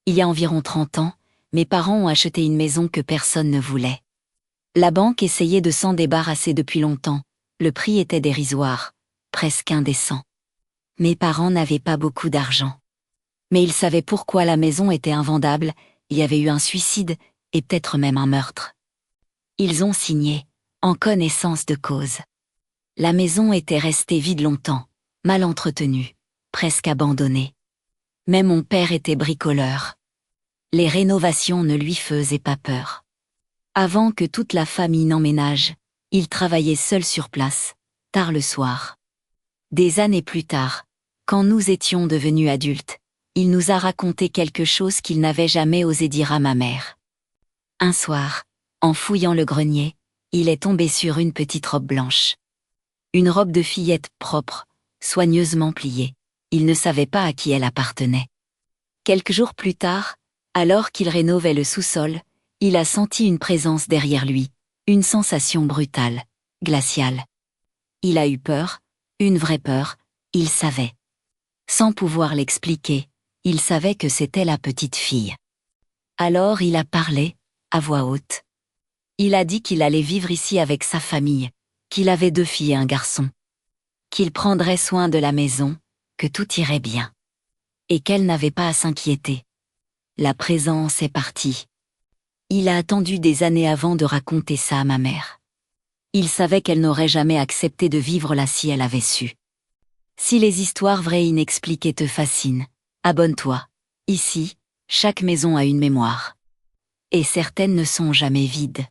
Il y a environ 30 ans, mes parents ont acheté une maison que personne ne voulait. La banque essayait de s'en débarrasser depuis longtemps, le prix était dérisoire, presque indécent. Mes parents n'avaient pas beaucoup d'argent. Mais ils savaient pourquoi la maison était invendable, il y avait eu un suicide, et peut-être même un meurtre. Ils ont signé, en connaissance de cause. La maison était restée vide longtemps, mal entretenue, presque abandonnée. Mais mon père était bricoleur. Les rénovations ne lui faisaient pas peur. Avant que toute la famille n'emménage, il travaillait seul sur place, tard le soir. Des années plus tard, quand nous étions devenus adultes, il nous a raconté quelque chose qu'il n'avait jamais osé dire à ma mère. Un soir, en fouillant le grenier, il est tombé sur une petite robe blanche. Une robe de fillette propre, soigneusement pliée. Il ne savait pas à qui elle appartenait. Quelques jours plus tard, alors qu'il rénovait le sous-sol, il a senti une présence derrière lui, une sensation brutale, glaciale. Il a eu peur, une vraie peur, il savait. Sans pouvoir l'expliquer, il savait que c'était la petite fille. Alors il a parlé, à voix haute. Il a dit qu'il allait vivre ici avec sa famille, qu'il avait 2 filles et un garçon. Qu'il prendrait soin de la maison, que tout irait bien. Et qu'elle n'avait pas à s'inquiéter. La présence est partie. Il a attendu des années avant de raconter ça à ma mère. Il savait qu'elle n'aurait jamais accepté de vivre là si elle avait su. Si les histoires vraies inexpliquées te fascinent, abonne-toi. Ici, chaque maison a une mémoire. Et certaines ne sont jamais vides.